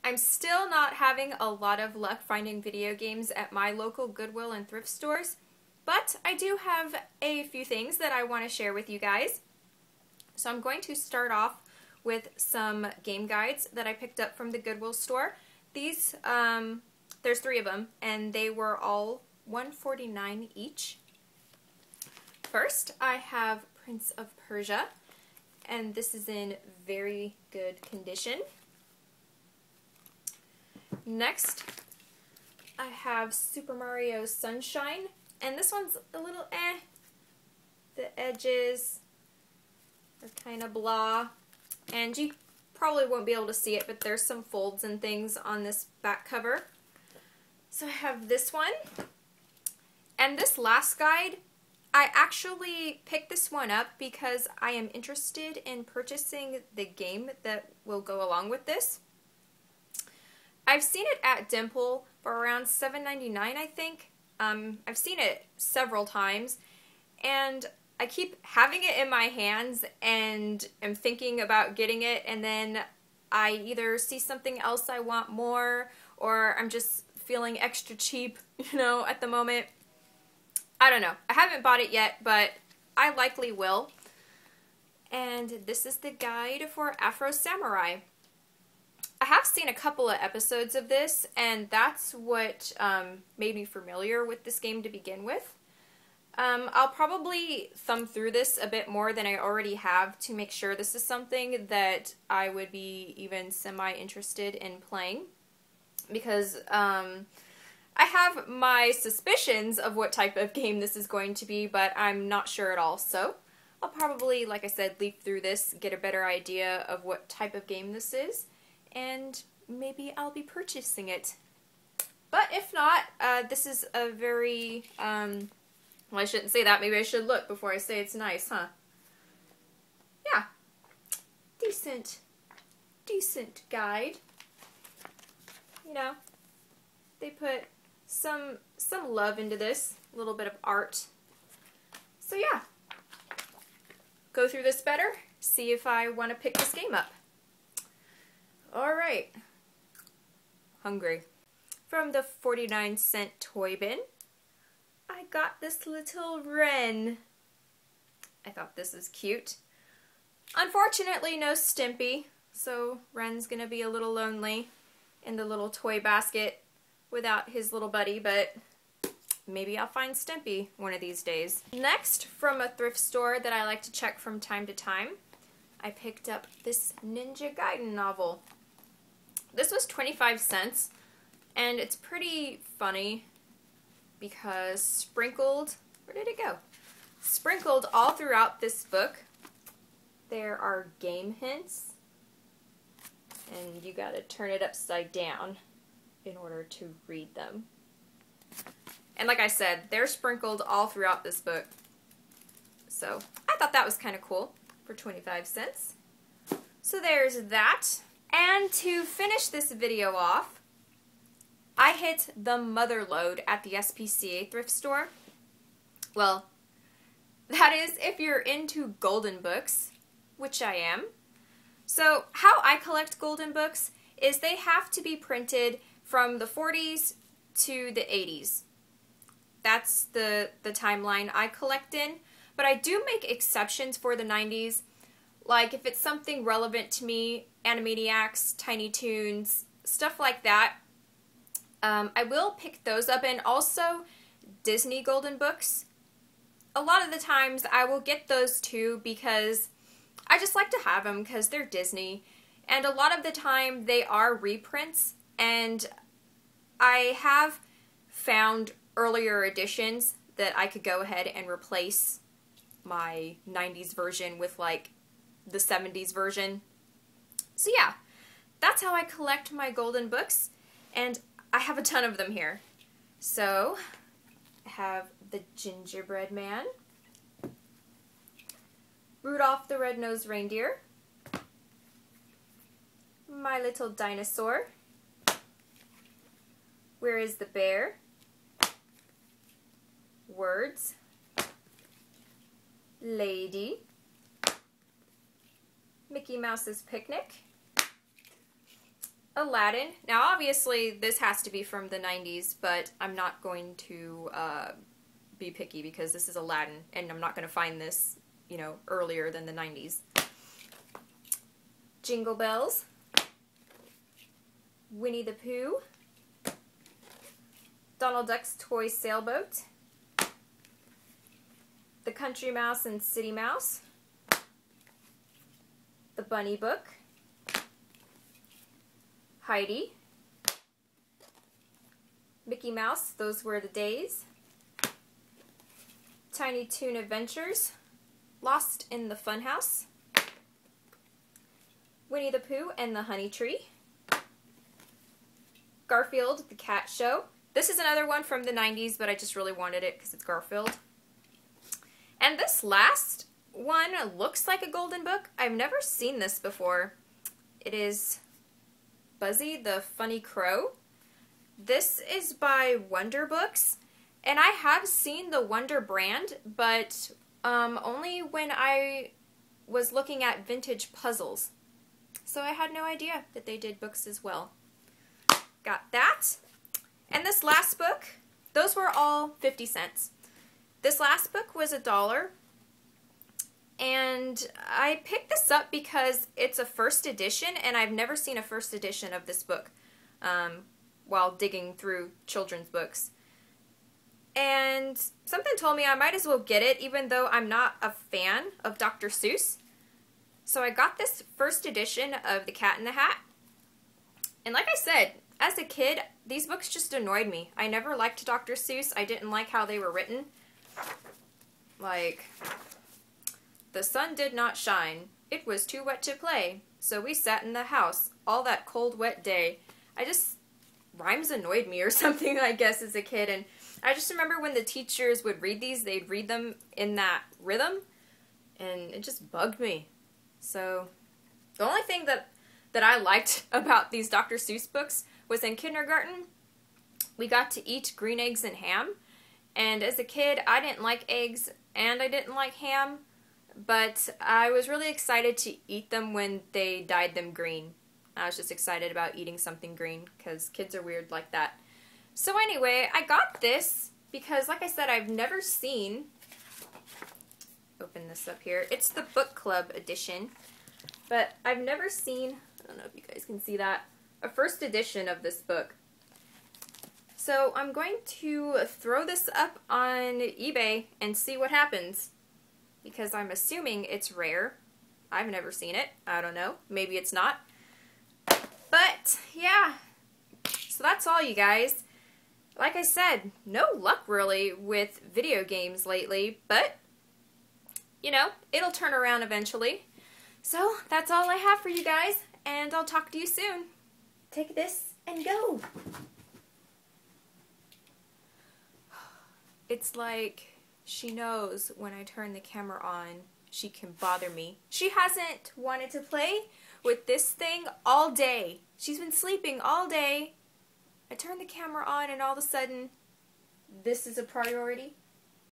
I'm still not having a lot of luck finding video games at my local Goodwill and thrift stores, but I do have a few things that I want to share with you guys. So I'm going to start off with some game guides that I picked up from the Goodwill store. These, there's 3 of them, and they were all $1.49 each. First, I have Prince of Persia, and this is in very good condition. Next, I have Super Mario Sunshine, and this one's a little The edges are kind of blah, and you probably won't be able to see it, but there's some folds and things on this back cover. So I have this one, and this last guide, I actually picked this one up because I am interested in purchasing the game that will go along with this. I've seen it at Dimple for around $7.99, I think. I've seen it several times, and I keep having it in my hands and am thinking about getting it, and then I either see something else I want more, or I'm just feeling extra cheap, at the moment. I don't know. I haven't bought it yet, but I likely will. And this is the guide for Afro Samurai. I have seen a couple of episodes of this, and that's what made me familiar with this game to begin with. I'll probably thumb through this a bit more than I already have to make sure this is something that I would be even semi-interested in playing, because I have my suspicions of what type of game this is going to be, but I'm not sure at all, so I'll probably, like I said, leaf through this, get a better idea of what type of game this is, and maybe I'll be purchasing it. But if not, this is a very, well, I shouldn't say that. Maybe I should look before I say it's nice, huh? Yeah. Decent guide. They put some love into this, a little bit of art. So yeah. Go through this better, see if I want to pick this game up. Alright. Hungry. From the 49-cent toy bin, I got this little wren. I thought this was cute. Unfortunately, no Stimpy, so Wren's gonna be a little lonely in the little toy basket without his little buddy, but maybe I'll find Stimpy one of these days. Next, from a thrift store that I like to check from time to time, I picked up this Ninja Gaiden novel. This was 25 cents, and it's pretty funny because sprinkled, where did it go? Sprinkled all throughout this book, there are game hints, and you gotta turn it upside down in order to read them. And like I said, they're sprinkled all throughout this book. So I thought that was kind of cool for 25 cents. So there's that. And to finish this video off, I hit the mother load at the SPCA thrift store. Well, that is if you're into golden books, which I am. So how I collect golden books is they have to be printed from the 40s to the 80s. That's the timeline I collect in, but I do make exceptions for the 90s. Like if it's something relevant to me, Animaniacs, Tiny Toons, stuff like that, I will pick those up, and also Disney golden books. A lot of the times I will get those too because I just like to have them because they're Disney, and a lot of the time they are reprints, and I have found earlier editions that I could go ahead and replace my 90s version with like the 70s version. So yeah, that's how I collect my golden books, and I have a ton of them here. So I have the Gingerbread Man, Rudolph the Red-Nosed Reindeer, My Little Dinosaur, Where is the Bear, Words, Lady, Mickey Mouse's Picnic, Aladdin. Now obviously this has to be from the 90s, but I'm not going to be picky because this is Aladdin and I'm not going to find this, you know, earlier than the 90s. Jingle Bells. Winnie the Pooh. Donald Duck's Toy Sailboat. The Country Mouse and City Mouse. The Bunny Book. Heidi. Mickey Mouse, Those Were the Days. Tiny Toon Adventures. Lost in the Funhouse. Winnie the Pooh and the Honey Tree. Garfield, the Cat Show. This is another one from the 90s, but I just really wanted it because it's Garfield. And this last one looks like a golden book. I've never seen this before. It is Buzzy the Funny Crow. This is by Wonder Books, and I have seen the Wonder brand, but only when I was looking at vintage puzzles. So I had no idea that they did books as well. Got that. And this last book, those were all 50 cents. This last book was $1, and I picked this up because it's a first edition, and I've never seen a first edition of this book while digging through children's books. And something told me I might as well get it, even though I'm not a fan of Dr. Seuss. So I got this first edition of The Cat in the Hat. And like I said, as a kid, these books just annoyed me. I never liked Dr. Seuss. I didn't like how they were written. Like, the sun did not shine. It was too wet to play. So we sat in the house all that cold, wet day. Rhymes annoyed me or something, I guess, as a kid. And I just remember when the teachers would read these, they'd read them in that rhythm. And it just bugged me. So, the only thing that I liked about these Dr. Seuss books was in kindergarten, we got to eat green eggs and ham. And as a kid, I didn't like eggs and I didn't like ham, but I was really excited to eat them when they dyed them green. I was just excited about eating something green because kids are weird like that. So anyway, I got this because, like I said, I've never seen, open this up here, it's the book club edition, but I've never seen, I don't know if you guys can see that, a first edition of this book. So I'm going to throw this up on eBay and see what happens, because I'm assuming it's rare. I've never seen it. I don't know. Maybe it's not. But yeah, so that's all, you guys. Like I said, no luck really with video games lately, but you know, it'll turn around eventually. So that's all I have for you guys, and I'll talk to you soon. Take this and go. It's like she knows when I turn the camera on, she can bother me. She hasn't wanted to play with this thing all day. She's been sleeping all day. I turn the camera on and all of a sudden, this is a priority.